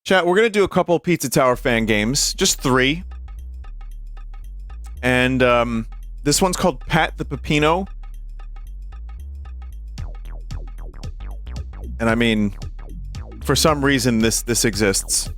Chat, we're gonna do a couple Pizza Tower fan games. Just 3. And, this one's called Pat the Peppino. And I mean, for some reason, this exists.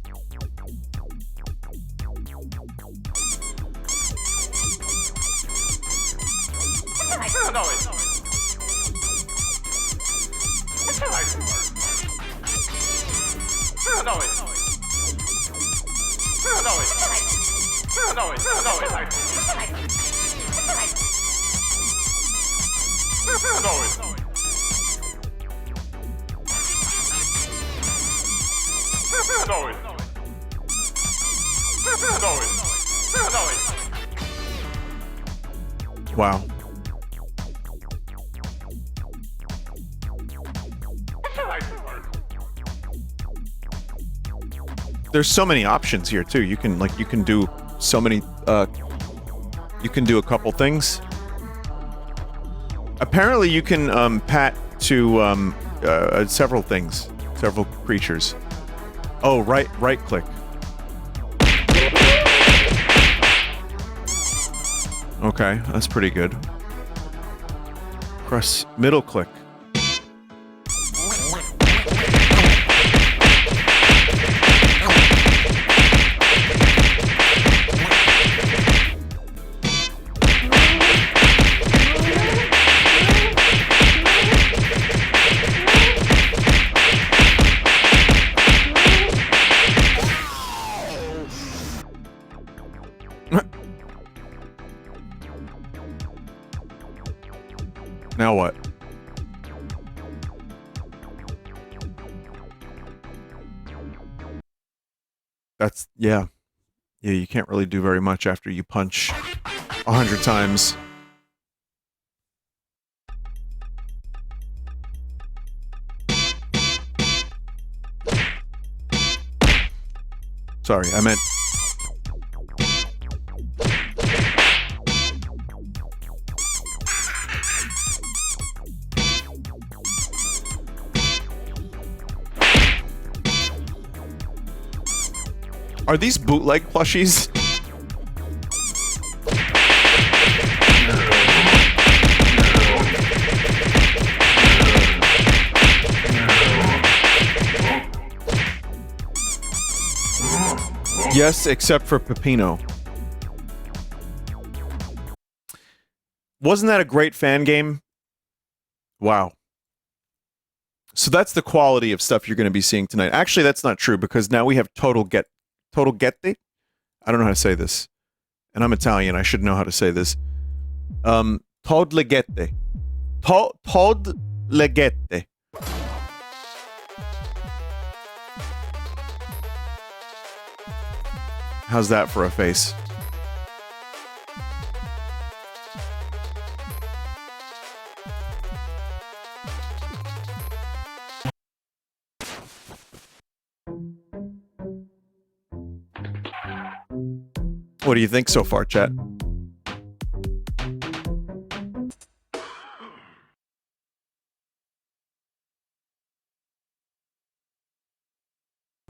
Wow. There's so many options here too. You can do so many you can do a couple things. Apparently you can pat to several things, several creatures. Oh, right click. Okay, that's pretty good. Press middle click. Now what? That's, yeah. Yeah, you can't really do very much after you punch 100 times. Sorry, I meant... Are these bootleg plushies? Yes, except for Peppino. Wasn't that a great fan game? Wow. So that's the quality of stuff you're going to be seeing tonight. Actually, that's not true, because now we have Toadlegette. I don't know how to say this. And I'm Italian, I should know how to say this. Toadlegette. Toadlegette. How's that for a face? What do you think so far, chat?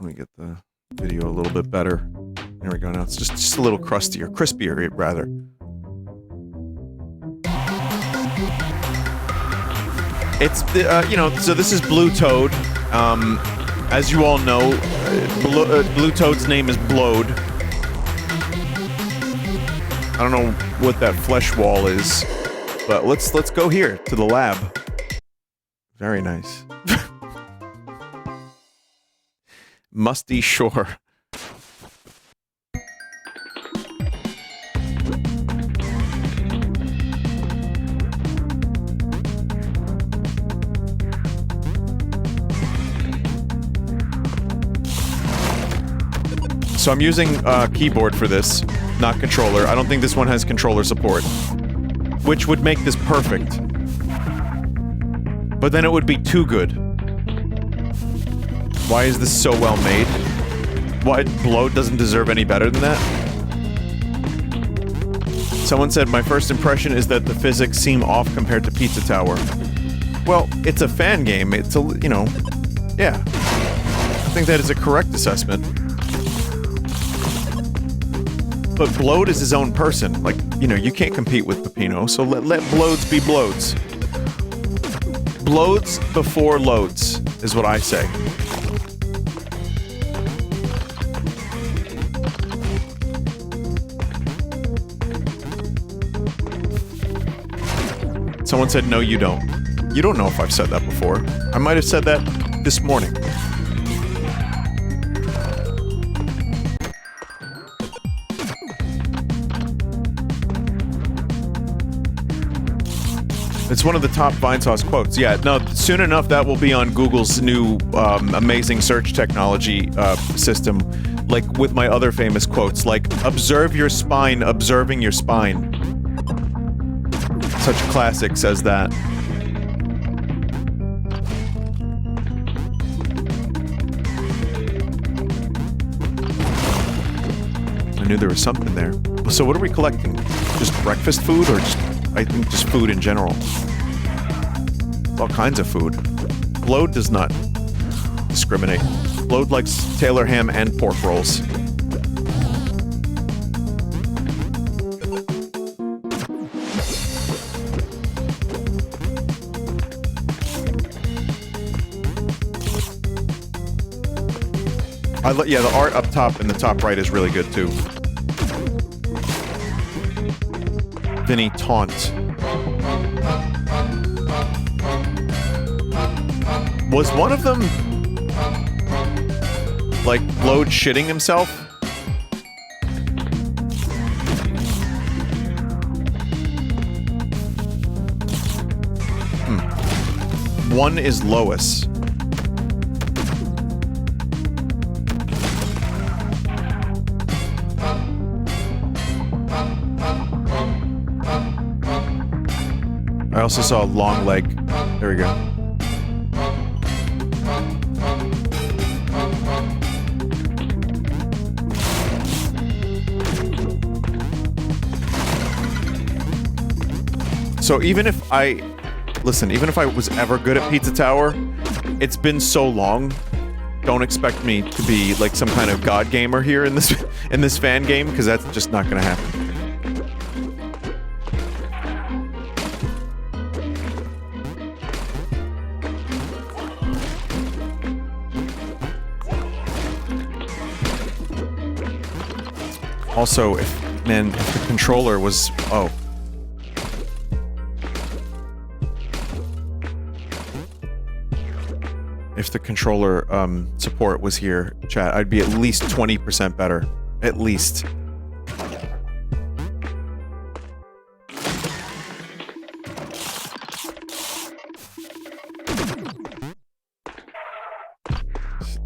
Let me get the video a little bit better. There we go. Now it's just a little crustier, crispier, rather. It's you know. So this is Blue Toad. As you all know, Blue Toad's name is Blowed. I don't know what that flesh wall is, but let's go here to the lab. Very nice. Musty shore. So I'm using keyboard for this, not controller. I don't think this one has controller support, which would make this perfect. But then it would be too good. Why is this so well made? Why Bloat doesn't deserve any better than that? Someone said, my first impression is that the physics seem off compared to Pizza Tower. Well, it's a fan game. It's a, you know, yeah. I think that is a correct assessment. But Blode is his own person. Like, you know, you can't compete with Peppino, so let Blodes be Blodes. Blodes before loads, is what I say. Someone said, no, you don't. You don't know if I've said that before. I might have said that this morning. It's one of the top Vinesauce quotes. Yeah, no, soon enough that will be on Google's new amazing search technology system, like with my other famous quotes, like, observe your spine, observing your spine. Such classics as that. I knew there was something there. So what are we collecting? Just breakfast food or just... I think just food in general. All kinds of food. Blode does not discriminate. Blode likes Taylor ham and pork rolls. Yeah, the art up top in the top right is really good too. Vinny taunt. Was one of them like Blode shitting himself? One is Lois. I also saw a long leg. There we go. So even if I... Listen, even if I was ever good at Pizza Tower, it's been so long. Don't expect me to be like some kind of god gamer here in this fan game, because that's just not gonna happen. Also, if the controller was... Oh. If the controller, support was here, chat, I'd be at least 20% better. At least.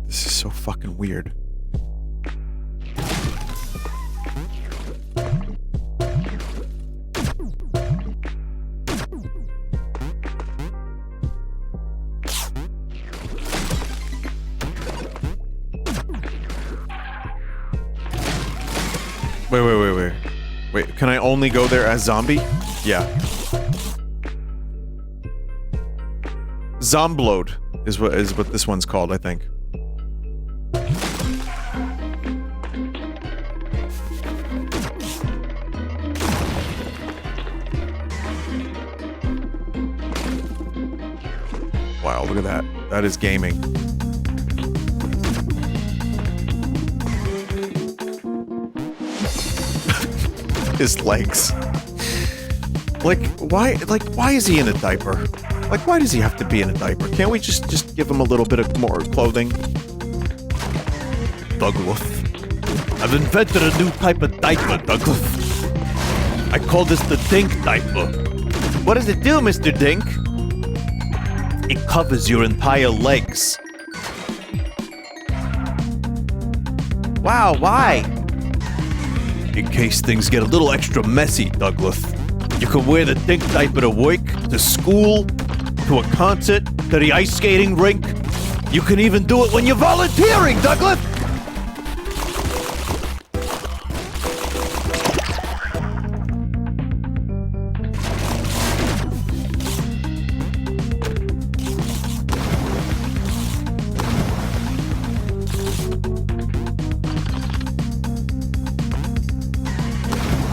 This is so fucking weird. Wait, can I only go there as zombie? Yeah. Zomblode is what this one's called, I think. Wow, look at that. That is gaming. His legs. Like, why is he in a diaper? Like, why does he have to be in a diaper? Can't we just give him a little bit of more clothing? Douglas. I've invented a new type of diaper, Douglas. I call this the Dink diaper. What does it do, Mr. Dink? It covers your entire legs. Wow, why? In case things get a little extra messy, Douglas. You can wear the Dink diaper to work, to school, to a concert, to the ice skating rink. You can even do it when you're volunteering, Douglas!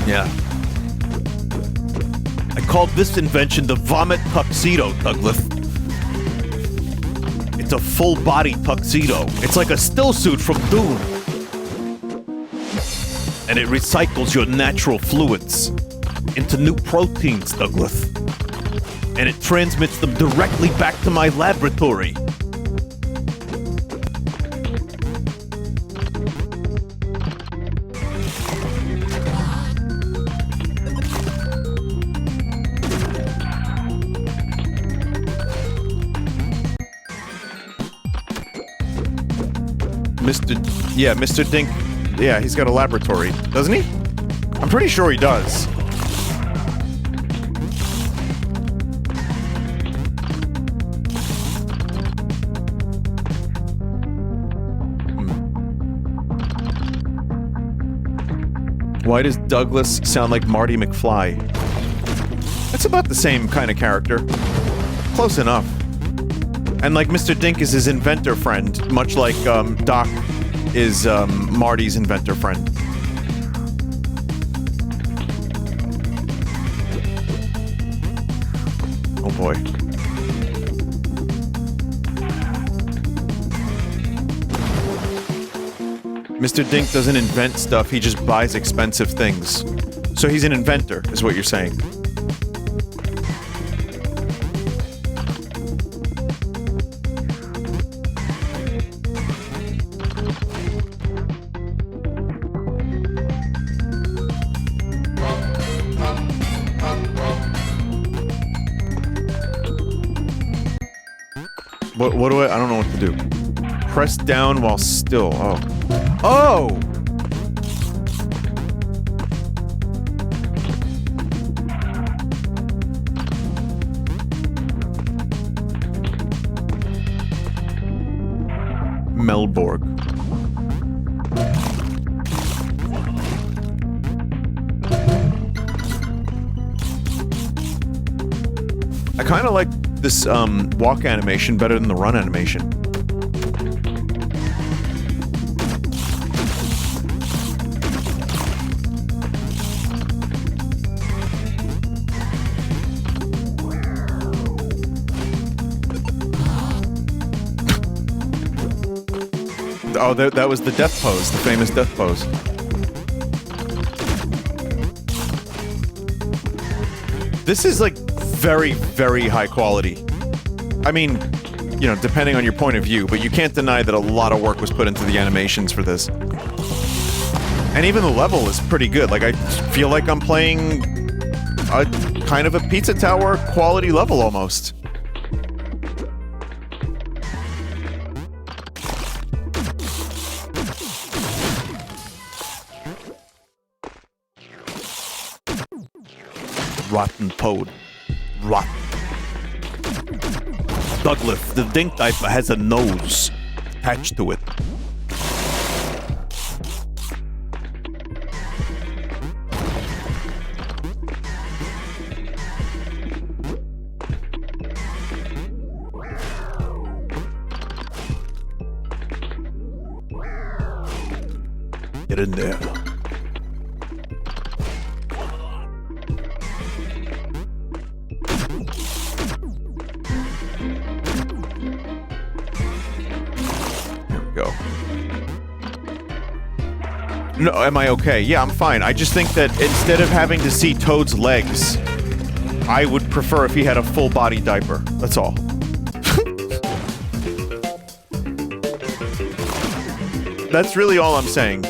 Yeah. I called this invention the Vomit Tuxedo, Douglas. It's a full-body tuxedo. It's like a still suit from Dune. And it recycles your natural fluids into new proteins, Douglas. And it transmits them directly back to my laboratory. Mr. Dink, yeah, he's got a laboratory, doesn't he? I'm pretty sure he does. Why does Douglas sound like Marty McFly? That's about the same kind of character. Close enough. And like Mr. Dink is his inventor friend, much like Doc is Marty's inventor friend. Oh boy. Mr. Dink doesn't invent stuff, he just buys expensive things. So he's an inventor, is what you're saying. What do I don't know what to do. Press down while still. Oh. Oh! Melborg. I kind of like this walk animation better than the run animation. Oh, that was the death pose, the famous death pose. This is like very, very high quality. I mean, you know, depending on your point of view, but you can't deny that a lot of work was put into the animations for this. And even the level is pretty good. Like, I feel like I'm playing a kind of a Pizza Tower quality level almost. Rotten toad. Rotten. Douglas, the Dink diaper has a nose attached to it. Get in there. No, am I okay? Yeah, I'm fine. I just think that instead of having to see Toad's legs, I would prefer if he had a full-body diaper. That's all. That's really all I'm saying.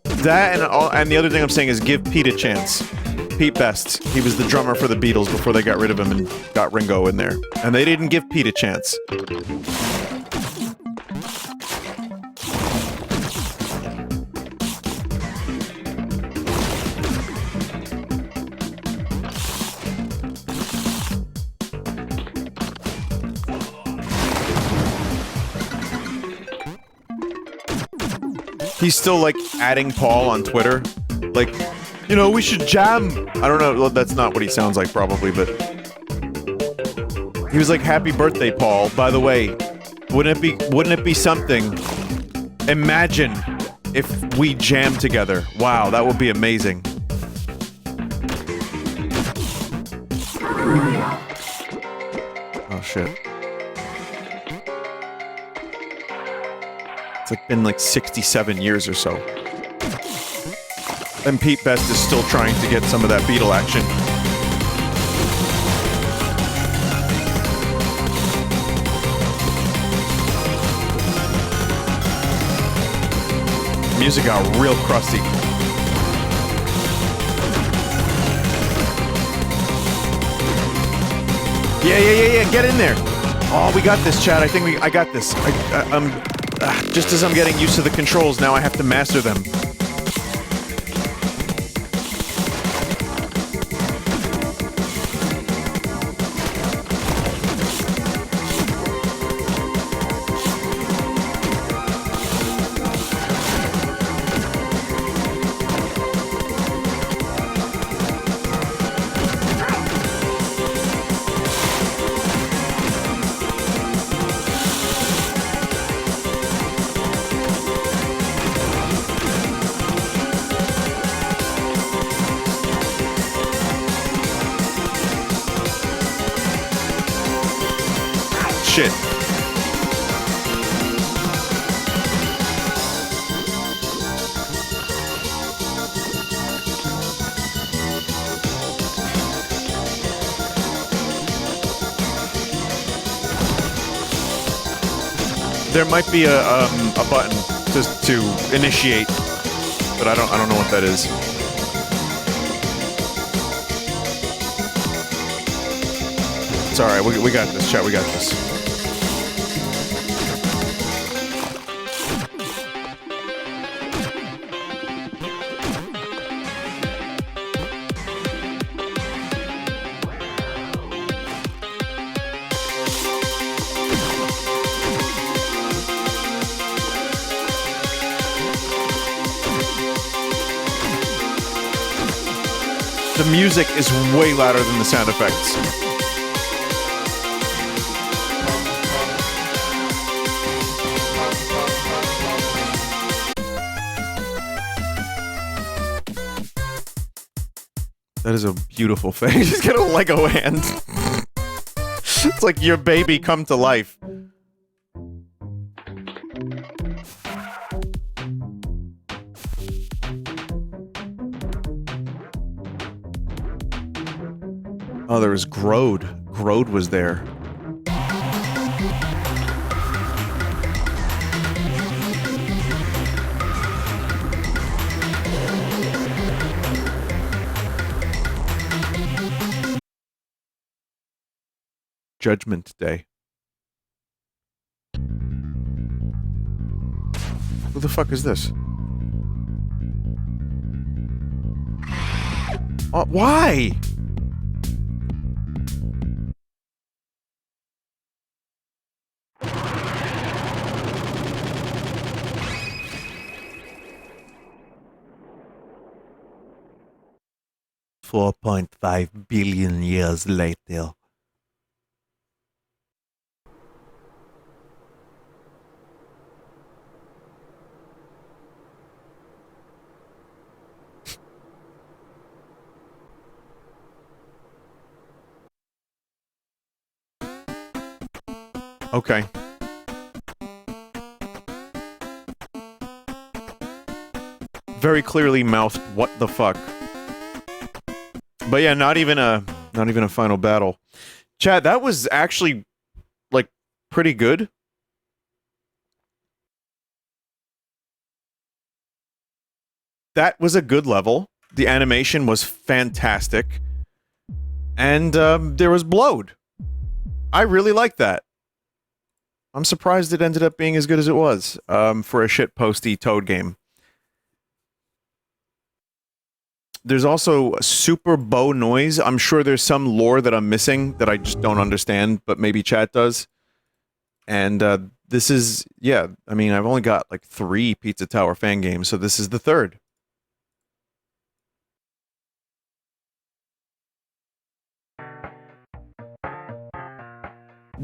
That and the other thing I'm saying is give Pete a chance. Pete Best. He was the drummer for the Beatles before they got rid of him and got Ringo in there. And they didn't give Pete a chance. He's still, like, adding Paul on Twitter. Like, you know, we should jam. I don't know. Well, that's not what he sounds like, probably, but... He was like, happy birthday, Paul. By the way, wouldn't it be something? Imagine if we jam together. Wow, that would be amazing. Oh shit. It's like been like 67 years or so. And Pete Best is still trying to get some of that Beatle action. Music got real crusty. Yeah, get in there. Oh, we got this, Chad. I got this. Just as I'm getting used to the controls, now I have to master them. Shit. There might be a button just to initiate, but I don't know what that is. It's alright, we got this, chat, we got this. The music is way louder than the sound effects. That is a beautiful face. He's got a Lego hand. It's like your baby come to life. Oh, there was Grode. Grode was there. Judgment Day. Who the fuck is this? Why? $4.5 billion years later. Okay. Very clearly mouthed, what the fuck. But yeah, not even a final battle. Chad, that was actually, like, pretty good. That was a good level. The animation was fantastic. And, there was Blowed. I really liked that. I'm surprised it ended up being as good as it was, for a shitposty Toad game. There's also super bow noise. I'm sure there's some lore that I'm missing that I just don't understand, but maybe chat does. And, this is, yeah, I mean, I've only got, like, 3 Pizza Tower fan games, so this is the 3rd.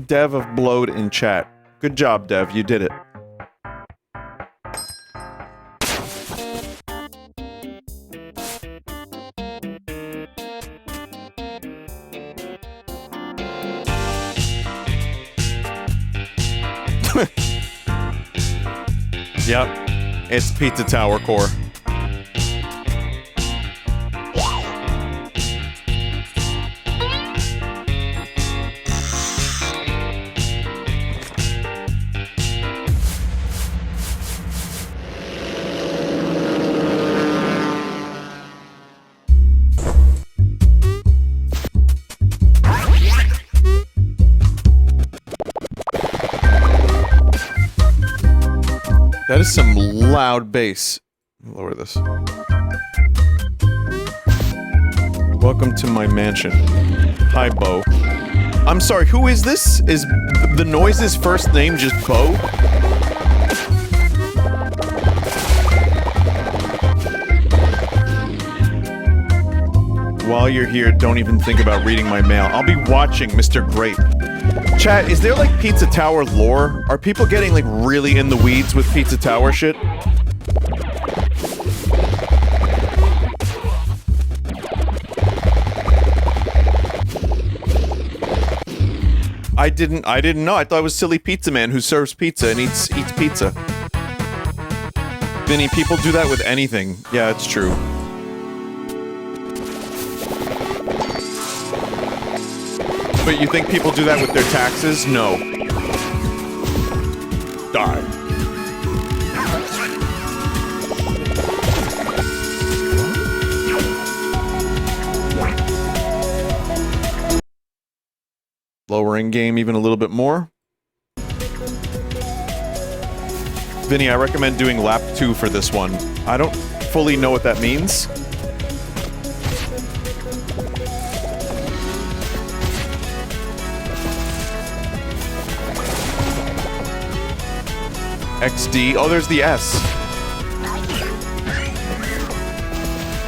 Dev of Blowed in chat. Good job, Dev. You did it. Yep. It's Pizza Tower core. That is some loud bass. Lower this. Welcome to my mansion. Hi, Bo. I'm sorry, who is this? Is the Noise's first name just Bo? While you're here, don't even think about reading my mail. I'll be watching Mr. Grape. Chat, is there like Pizza Tower lore? Are people getting like really in the weeds with Pizza Tower shit? I didn't know. I thought it was Silly Pizza Man who serves pizza and eats pizza. Vinny, people do that with anything. Yeah, it's true. But you think people do that with their taxes? No. Die. Lowering game even a little bit more. Vinny, I recommend doing lap 2 for this one. I don't fully know what that means. XD. Oh, there's the S.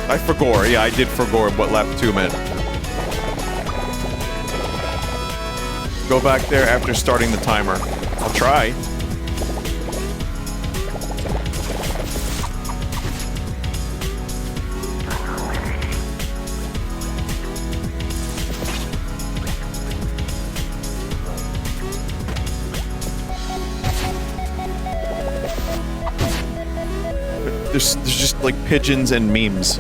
I forgot. Yeah, I did forgot what lap 2 meant. Go back there after starting the timer. I'll try. There's just like pigeons and memes.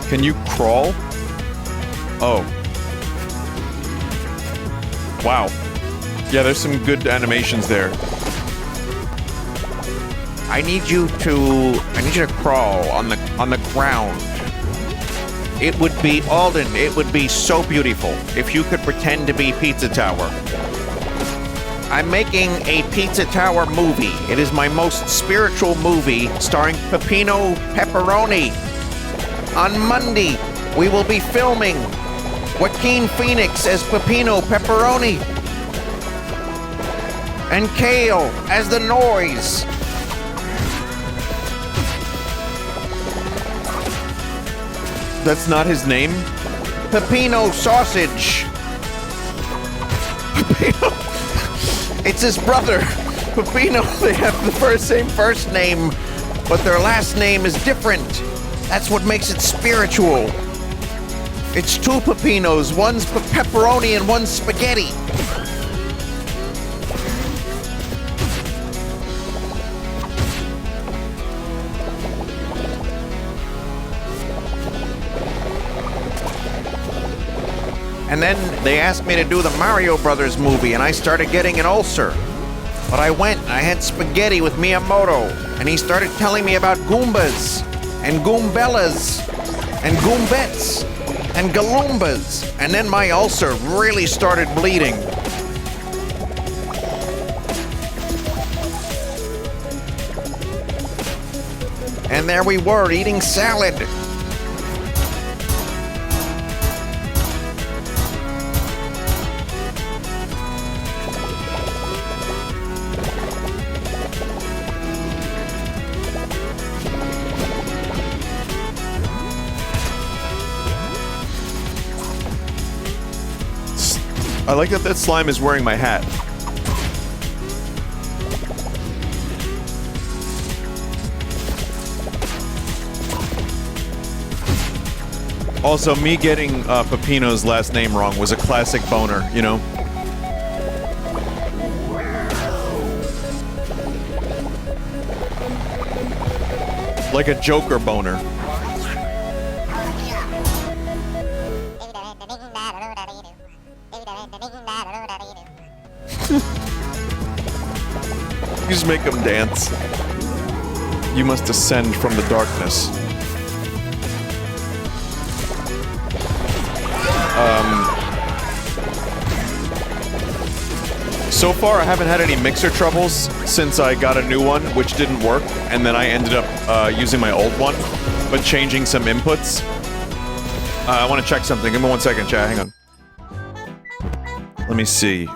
Can you crawl? Oh. Wow. Yeah, there's some good animations there. I need you to crawl on the ground. It would be, Alden, it would be so beautiful if you could pretend to be Pizza Tower. I'm making a Pizza Tower movie. It is my most spiritual movie starring Peppino Pepperoni. On Monday, we will be filming Joaquin Phoenix as Peppino Pepperoni and Kale as the Noise. That's not his name? Peppino Sausage. Peppino. It's his brother. Peppino, they have the same first name, but their last name is different. That's what makes it spiritual. It's two Peppinos. One's pepperoni and one's spaghetti. And then they asked me to do the Mario Brothers movie, and I started getting an ulcer. But I went, and I had spaghetti with Miyamoto, and he started telling me about Goombas, and Goombellas, and Goombets, and Galoombas. And then my ulcer really started bleeding. And there we were, eating salad. I like that slime is wearing my hat. Also, me getting Peppino's last name wrong was a classic boner, you know? Like a Joker boner. You just make them dance. You must descend from the darkness. So far, I haven't had any mixer troubles since I got a new one, which didn't work, and then I ended up using my old one, but changing some inputs. I want to check something. Give me 1 second, chat. Hang on. Let me see.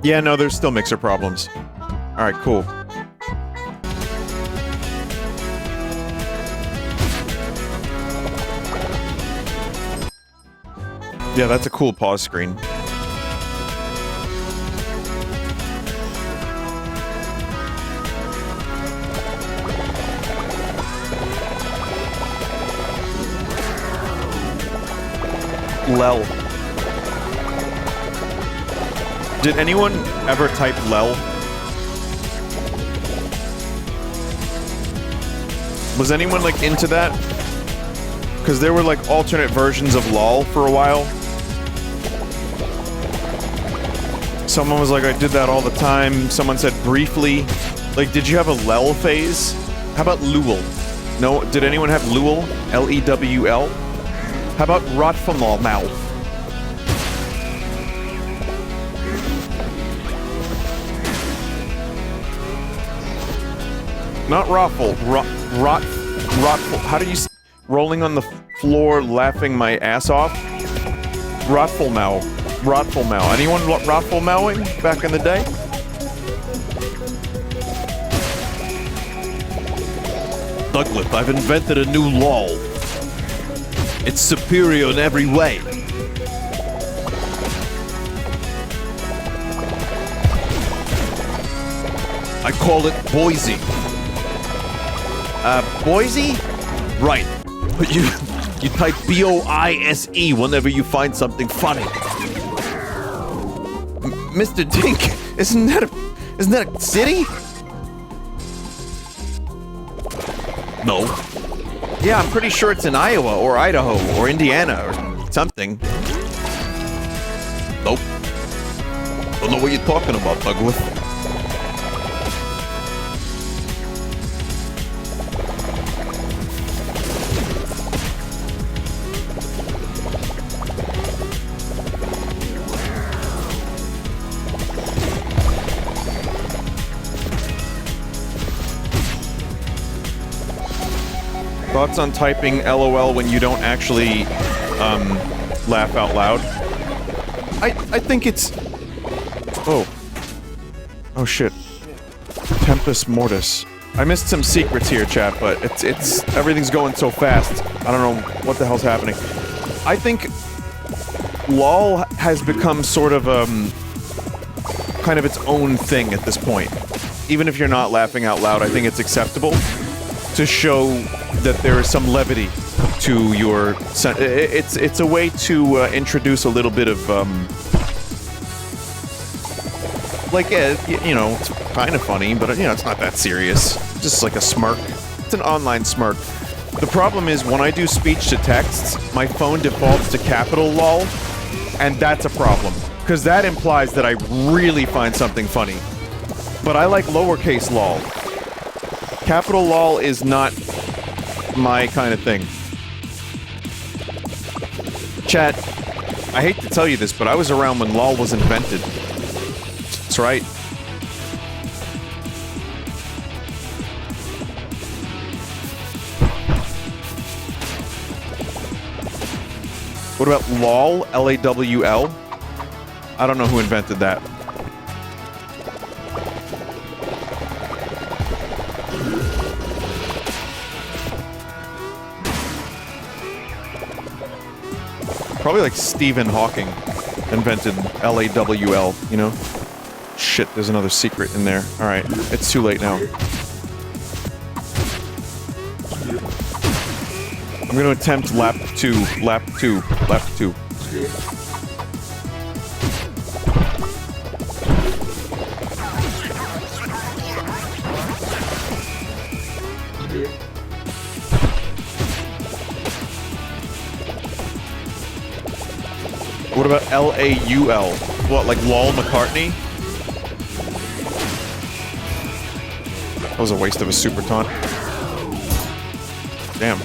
Yeah, no, there's still mixer problems. Alright, cool. Yeah, that's a cool pause screen. Lel. Did anyone ever type Lel? Was anyone like into that? Because there were like alternate versions of LOL for a while. Someone was like, I did that all the time. Someone said briefly. Like, did you have a Lel phase? How about Lewel? No, did anyone have Lewel? L-E-W-L? How about Rotfamol now? Not Roffle. Rotful. How do you... rolling on the floor, laughing my ass off? Rotfulmow. Rotfulmow. Anyone Rotfulmowing back in the day? Douglas, I've invented a new LOL. It's superior in every way. I call it Boise. Boise? Right. But you type B-O-I-S-E whenever you find something funny. Mr. Dink, isn't that a city? No. Yeah, I'm pretty sure it's in Iowa or Idaho or Indiana or something. Nope. Don't know what you're talking about, Douglas. Thoughts on typing LOL when you don't actually laugh out loud? I think it's... Oh shit. Tempest Mortis. I missed some secrets here, chat, but it's everything's going so fast. I don't know what the hell's happening. I think LOL has become sort of kind of its own thing at this point. Even if you're not laughing out loud, I think it's acceptable to show that there is some levity to your... It's a way to introduce a little bit of, like, you know, it's kind of funny, but, you know, it's not that serious. Just like a smirk. It's an online smirk. The problem is, when I do speech to text, my phone defaults to capital LOL, and that's a problem. Because that implies that I really find something funny. But I like lowercase LOL. Capital LOL is not my kind of thing. Chat, I hate to tell you this, but I was around when LOL was invented. That's right. What about LOL? L-A-W-L? I don't know who invented that. Probably like Stephen Hawking invented L-A-W-L, you know? Shit, there's another secret in there. Alright, it's too late now. I'm I'm gonna attempt lap 2, lap 2, lap 2. What about L-A-U-L? What, like Lol McCartney? That was a waste of a super taunt. Damn.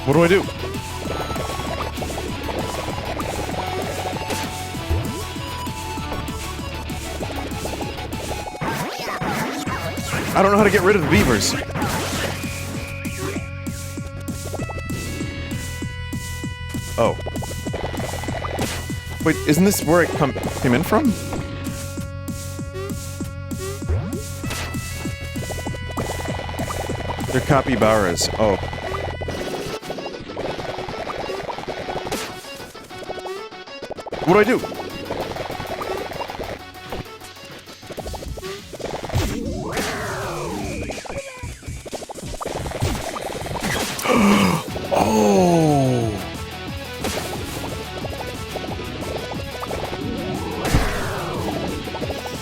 What do I do? I don't know how to get rid of the beavers. Oh. Wait, isn't this where it came in from? They're capybaras. Oh. What do I do? Oh.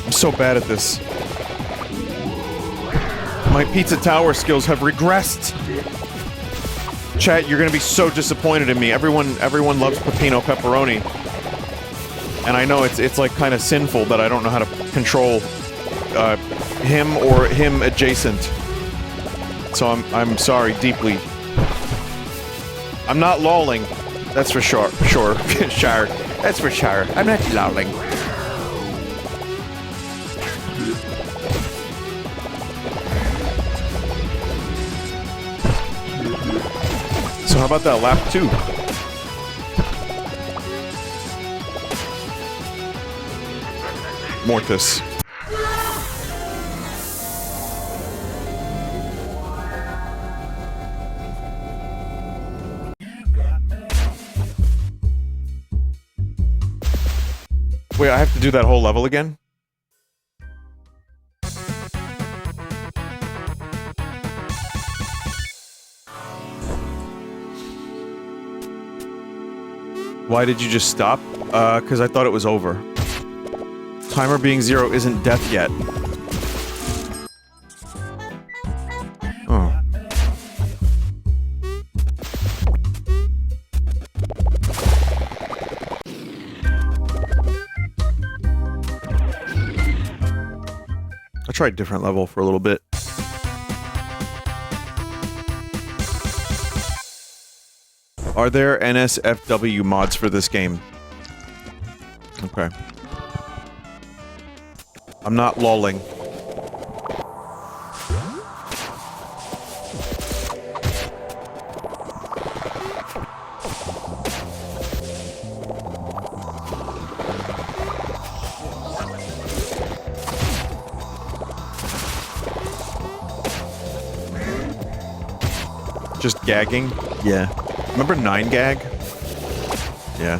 I'm so bad at this. My pizza tower skills have regressed. Chat, you're gonna be so disappointed in me. Everyone loves Peppino pepperoni. And I know it's like kind of sinful that I don't know how to control him or him adjacent. So I'm sorry deeply. I'm not lolling. That's for sure. Sure. That's for sure. I'm not lolling. So how about that lap 2? Mortis. Wait, I have to do that whole level again? Why did you just stop? Because I thought it was over. Timer being 0 isn't death yet. Oh. I tried different level for a little bit. Are there NSFW mods for this game? Okay. I'm not lolling. Just gagging? Yeah. Remember 9gag? Yeah.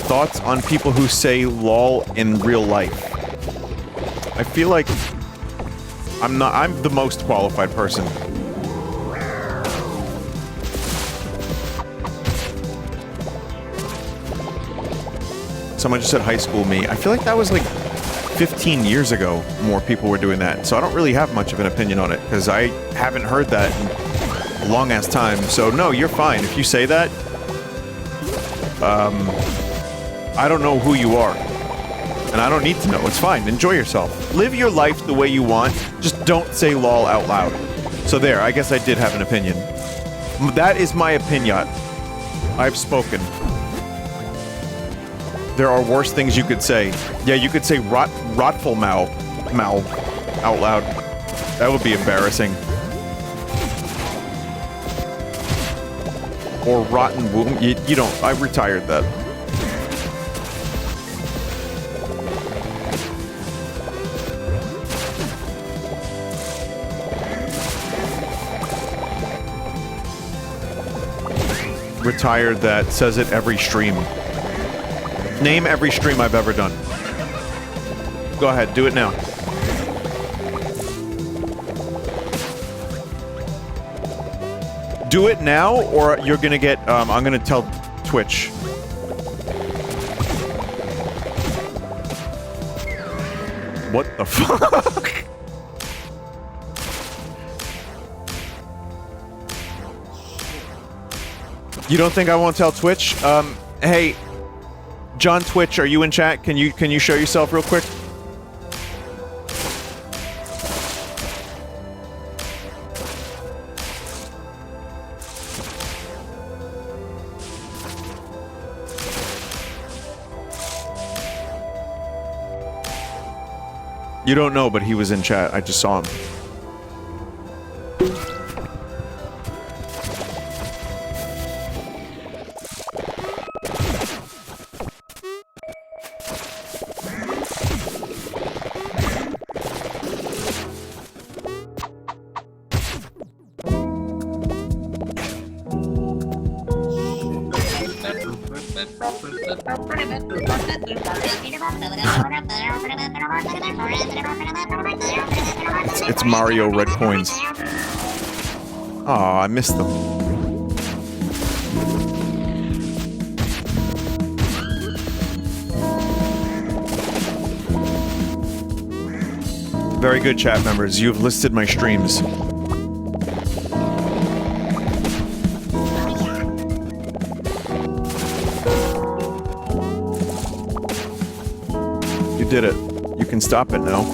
Thoughts on people who say lol in real life? I feel like I'm the most qualified person. Someone just said high school me. I feel like that was like 15 years ago more people were doing that, so I don't really have much of an opinion on it, because I haven't heard that in a long-ass time. So no, you're fine. If you say that, I don't know who you are. And I don't need to know. It's fine. Enjoy yourself. Live your life the way you want. Just don't say lol out loud. So there, I guess I did have an opinion. That is my opinion. I've spoken. There are worse things you could say. Yeah, you could say rotful mal out loud. That would be embarrassing. Or rotten womb. You don't. I retired that. retired that says it every stream. Name every stream I've ever done. Go ahead, do it now. Do it now, or you're gonna get, I'm gonna tell Twitch. What the fuck? You don't think I won't tell Twitch? Hey, John Twitch, are you in chat? Can you show yourself real quick? You don't know, but he was in chat. I just saw him. It's Mario red coins. Aw, I missed them. Very good, chat members. You've listed my streams. You did it. You can stop it now.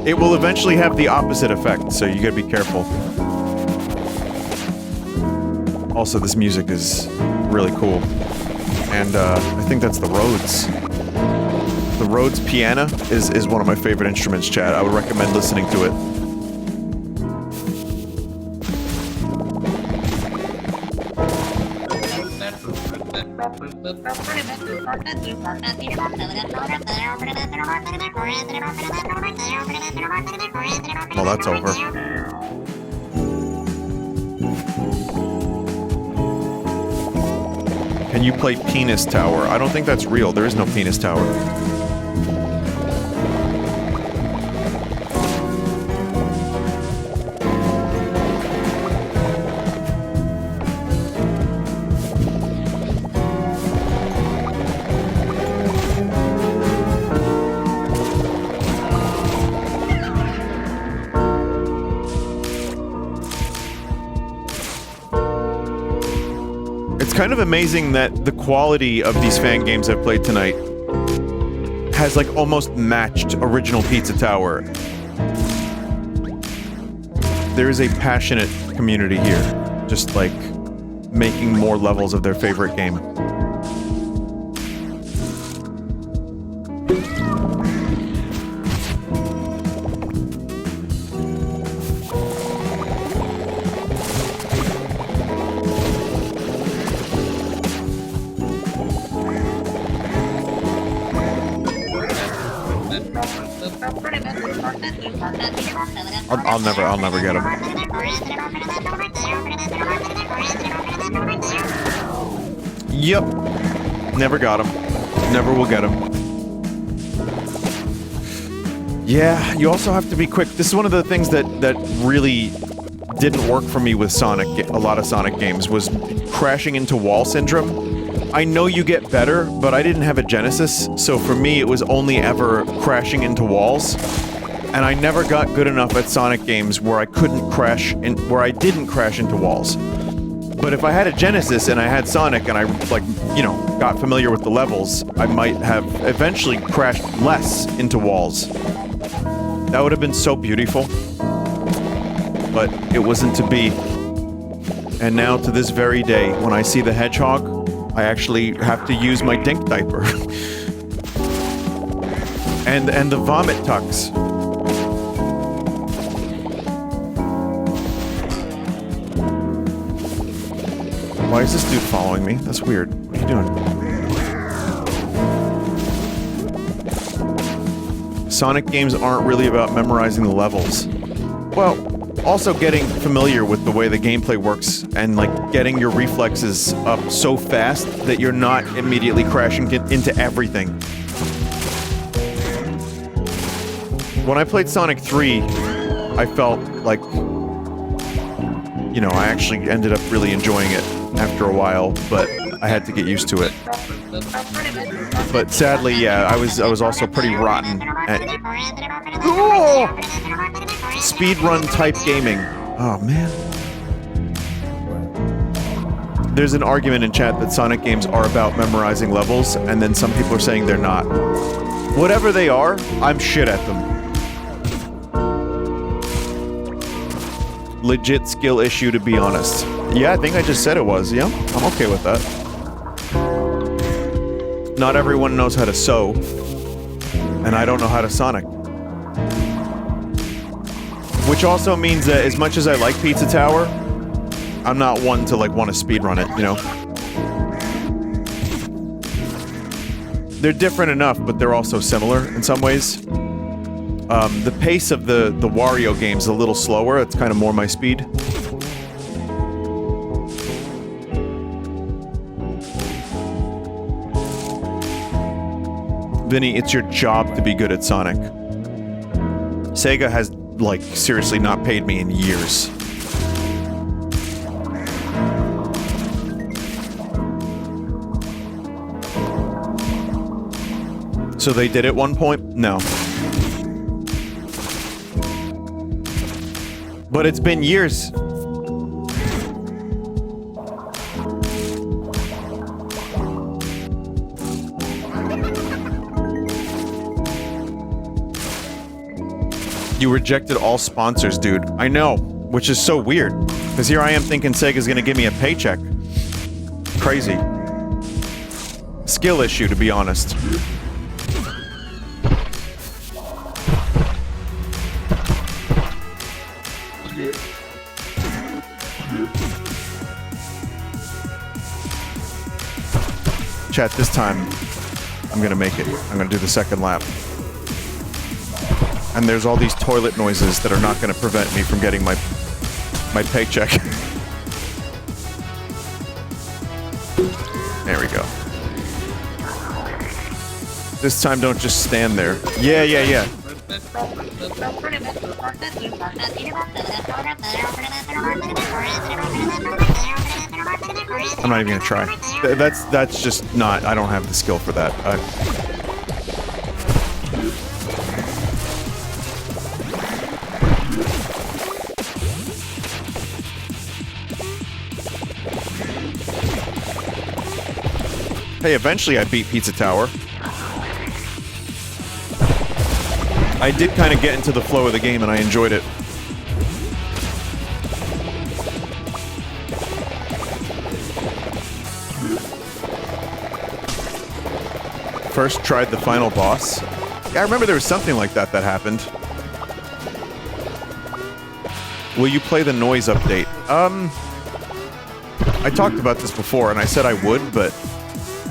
It will eventually have the opposite effect, so you gotta be careful. Also, this music is really cool. And, I think that's the Rhodes. The Rhodes piano is one of my favorite instruments, chat. I would recommend listening to it. Well, that's over. Can you play Penis Tower? I don't think that's real. There is no Penis Tower. Kind of amazing that the quality of these fan games I've played tonight has like almost matched original Pizza Tower. There is a passionate community here, just like making more levels of their favorite game. I'll never get him. Yep. Never got him. Never will get him. Yeah, you also have to be quick. This is one of the things that really didn't work for me with Sonic, a lot of Sonic games, was crashing into wall syndrome. I know you get better, but I didn't have a Genesis, so for me it was only ever crashing into walls. And I never got good enough at Sonic games where I didn't crash into walls. But if I had a Genesis and I had Sonic and I, like, you know, got familiar with the levels, I might have eventually crashed less into walls. That would have been so beautiful. But it wasn't to be. And now to this very day, when I see the hedgehog, I actually have to use my dink diaper. and the vomit tucks. Why is this dude following me? That's weird. What are you doing? Sonic games aren't really about memorizing the levels. Well, Also getting familiar with the way the gameplay works and like getting your reflexes up so fast that you're not immediately crashing into everything. When I played Sonic 3, I felt like, you know, I actually ended up really enjoying it after a while, but I had to get used to it. But sadly, yeah, I was also pretty rotten at speedrun type gaming. Oh man. There's an argument in chat that Sonic games are about memorizing levels, and then some people are saying they're not. Whatever they are, I'm shit at them. Legit skill issue, to be honest. Yeah, I think I just said it was. Yeah, I'm okay with that. Not everyone knows how to sew, and I don't know how to Sonic. Which also means that as much as I like Pizza Tower, I'm not one to like want to speedrun it, you know? They're different enough, but they're also similar in some ways. The pace of the Wario game's a little slower, it's kind of more my speed. Vinny, it's your job to be good at Sonic. Sega has, like, seriously not paid me in years. So they did at one point? No. But it's been years. You rejected all sponsors, dude. I know, which is so weird. Because here I am thinking Sega's gonna give me a paycheck. Crazy. Skill issue, to be honest. Chat, this time, I'm gonna make it. I'm gonna do the second lap. And there's all these toilet noises that are not gonna prevent me from getting my paycheck. There we go. This time don't just stand there. Yeah, yeah, yeah. I'm not even gonna try. That's just not, I don't have the skill for that. Hey, eventually I beat Pizza Tower. I did kind of get into the flow of the game and I enjoyed it. First tried the final boss. Yeah, I remember there was something like that that happened. Will you play the noise update? I talked about this before and I said I would, but...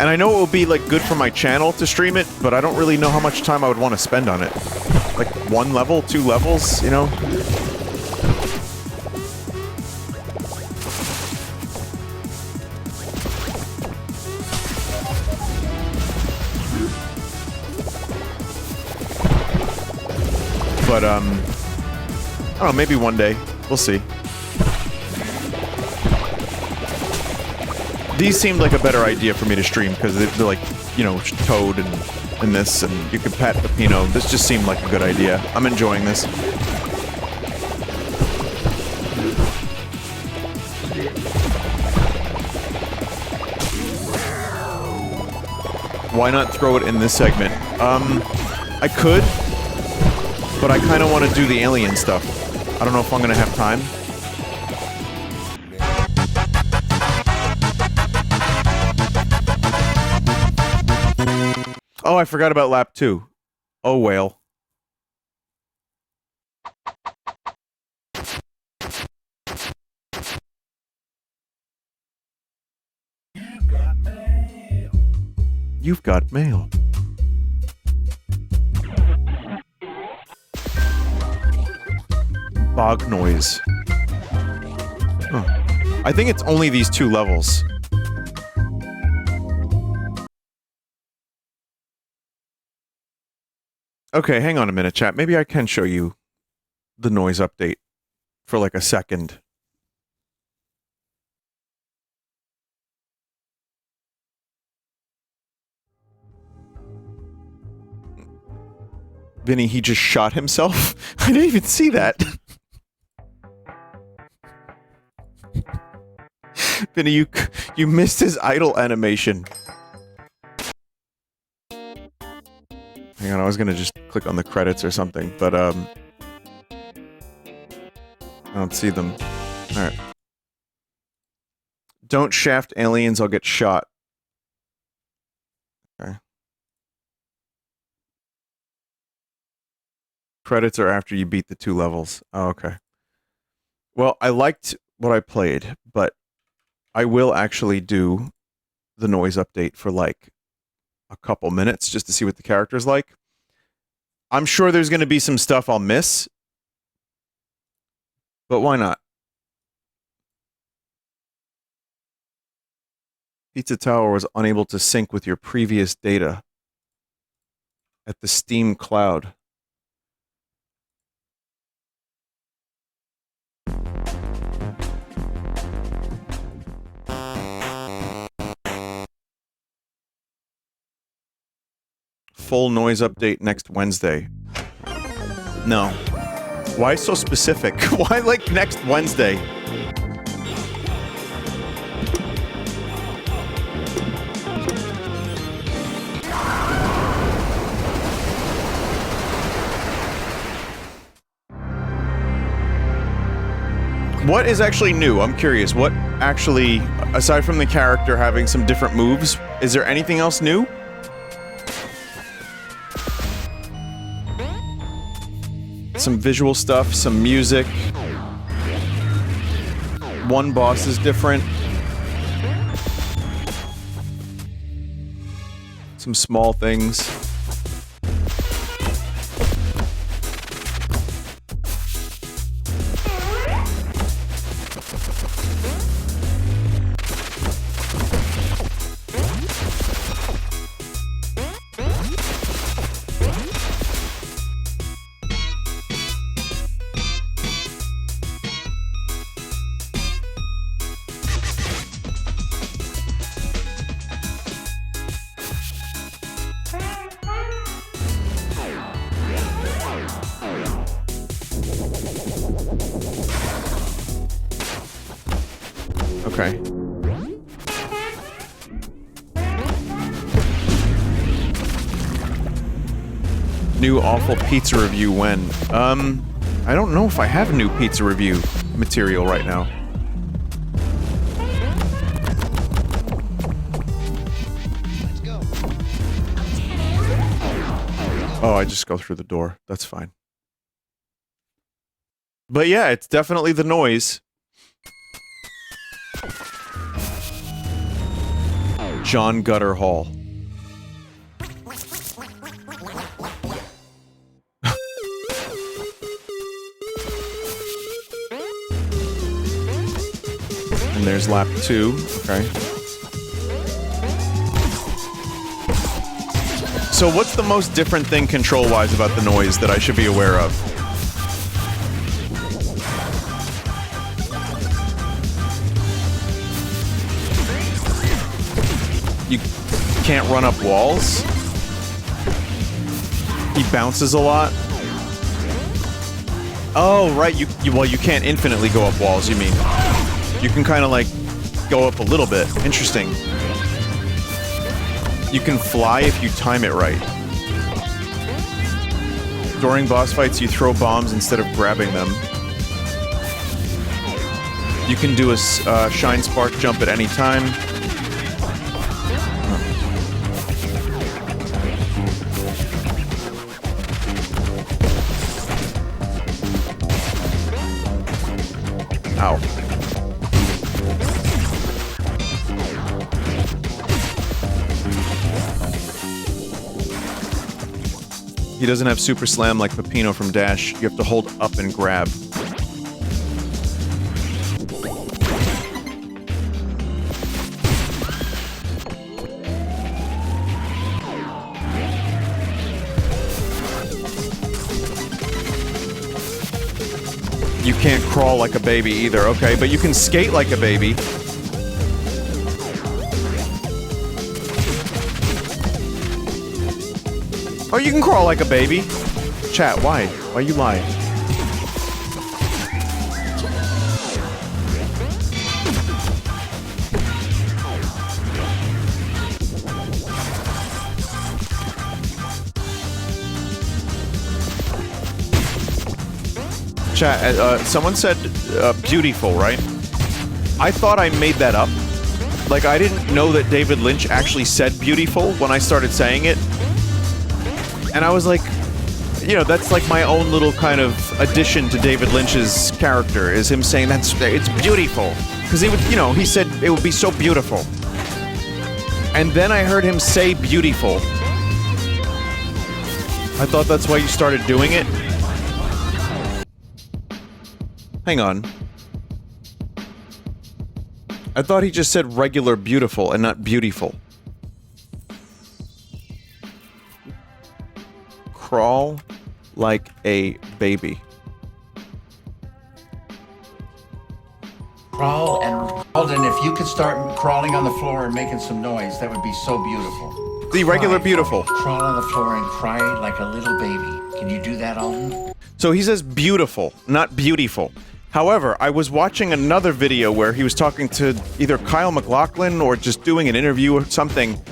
And I know it will be, like, good for my channel to stream it, but I don't really know how much time I would want to spend on it. Like, 1 level, 2 levels, you know? But, I don't know, maybe one day. We'll see. These seemed like a better idea for me to stream, because they're like, you know, Toad and this, and you can pet Peppino. This just seemed like a good idea. I'm enjoying this. Why not throw it in this segment? I could, but I kind of want to do the alien stuff. I don't know if I'm going to have time. Oh, I forgot about lap 2. Oh, whale. You've got mail. Bog noise. Huh. I think it's only these 2 levels. Okay, hang on a minute, chat. Maybe I can show you the noise update for like a second. Vinny, he just shot himself? I didn't even see that. Vinny, you missed his idle animation. Hang on, I was gonna just click on the credits or something, but I don't see them. Alright. Don't shaft aliens, I'll get shot. Okay. Credits are after you beat the 2 levels. Oh, okay. Well, I liked what I played, but I will actually do the noise update for like a couple minutes just to see what the character's like. I'm sure there's going to be some stuff I'll miss, but why not? Pizza Tower was unable to sync with your previous data at the Steam cloud. Full noise update next Wednesday. No. Why so specific? Why like next Wednesday? What is actually new? I'm curious. What actually, aside from the character having some different moves, is there anything else new? Some visual stuff, some music. One boss is different. Some small things. Okay. New awful pizza review when? I don't know if I have new pizza review material right now. Let's go. Oh, I just go through the door. That's fine. But yeah, it's definitely the noise. John Gutter Hall. And there's lap 2. Okay. So what's the most different thing control-wise about the noise that I should be aware of? You can't run up walls. He bounces a lot. Oh, right. Well, you can't infinitely go up walls, you mean. You can kind of like go up a little bit. Interesting. You can fly if you time it right. During boss fights, you throw bombs instead of grabbing them. You can do a shine spark jump at any time. Ow. He doesn't have Super Slam like Peppino from Dash. You have to hold up and grab. can't crawl like a baby either. Okay, but you can skate like a baby. Oh, you can crawl like a baby. Chat, why? Why you lying? Chat, someone said beautiful, right? I thought I made that up. Like, I didn't know that David Lynch actually said beautiful when I started saying it. And I was like, you know, that's like my own little kind of addition to David Lynch's character, is him saying it's beautiful. Because he would, you know, he said it would be so beautiful. And then I heard him say beautiful. I thought that's why you started doing it. Hang on. I thought he just said regular beautiful and not beautiful. Crawl like a baby. Crawl, and if you could start crawling on the floor and making some noise, that would be so beautiful. The regular beautiful. Crawl on the floor and cry like a little baby. Can you do that, Alden? So he says beautiful, not beautiful. However, I was watching another video where he was talking to either Kyle MacLachlan or just doing an interview or something,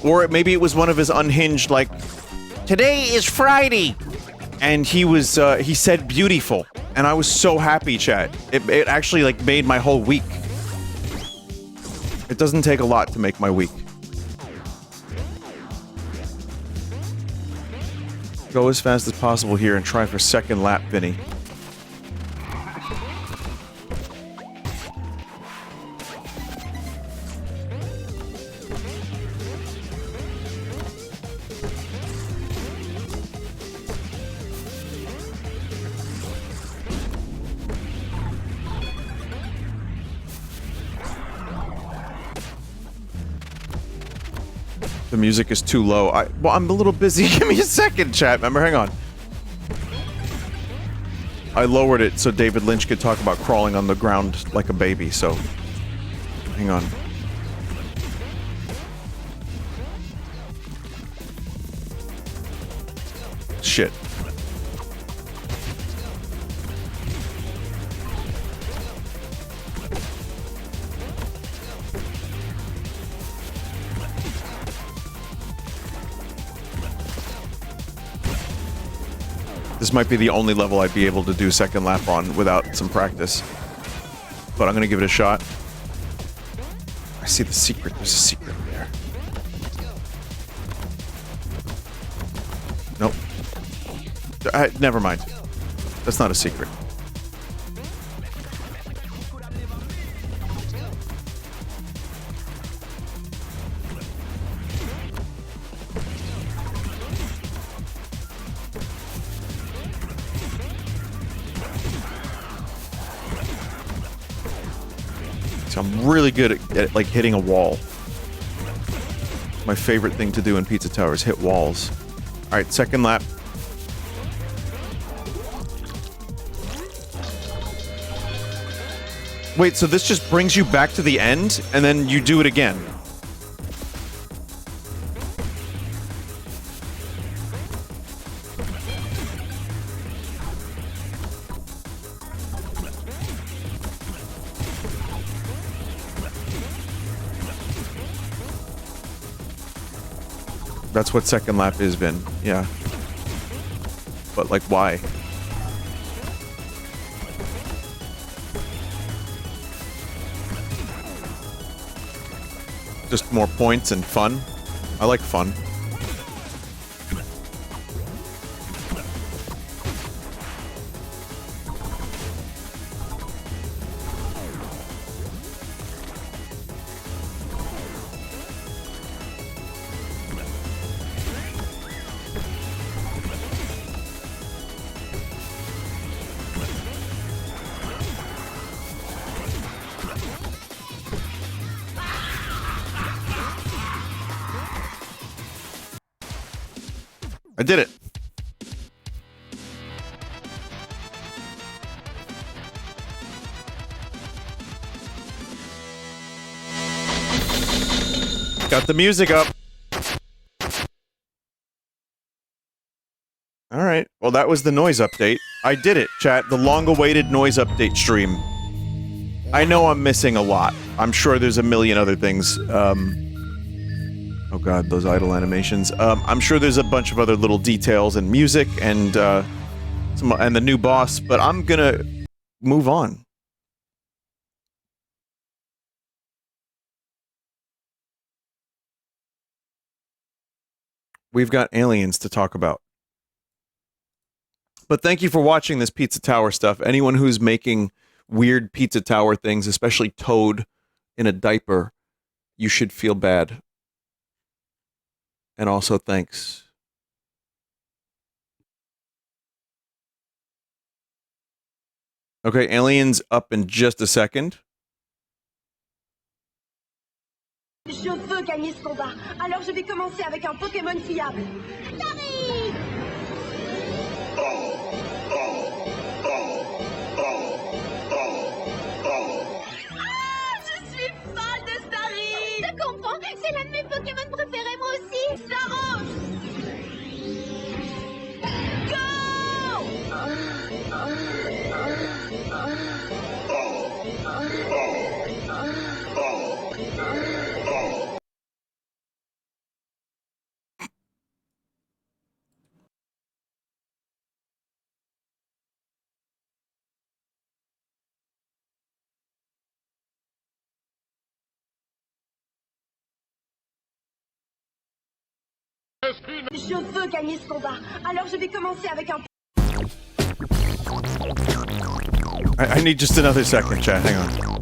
or maybe it was one of his unhinged, like, today is Friday, and he said beautiful, and I was so happy, chat. It actually, like, made my whole week. It doesn't take a lot to make my week. Go as fast as possible here and try for second lap, Vinny. The music is too low. Well, I'm a little busy. Give me a second, chat. Remember, hang on. I lowered it so David Lynch could talk about crawling on the ground like a baby, so... Hang on. Shit. This might be the only level I'd be able to do second lap on without some practice. But I'm gonna give it a shot. I see the secret. There's a secret there. Nope. Never mind. That's not a secret. I'm really good at like hitting a wall. My favorite thing to do in Pizza Tower is hit walls. Alright, second lap. Wait, so this just brings you back to the end, and then you do it again? That's what second lap is, Vin. Yeah. But, like, why? Just more points and fun? I like fun. I did it. Got the music up. All right. Well, that was the noise update. I did it, chat. The long-awaited noise update stream. I know I'm missing a lot. I'm sure there's a million other things. Oh god, those idle animations. I'm sure there's a bunch of other little details and music and the new boss, but I'm gonna move on. We've got aliens to talk about. But thank you for watching this Pizza Tower stuff. Anyone who's making weird Pizza Tower things, especially Toad in a diaper, you should feel bad. And also thanks. Okay, aliens up in just a second. Je veux gagner ce combat, alors je vais commencer avec un Pokémon fiable. Starry! Ah, je suis fan de Starry! Je comprends, c'est l'un de mes Pokémon préférés moi aussi! Staros! Je veux gagner ce combat, alors je vais commencer avec un... I need just another second, chat. Hang on.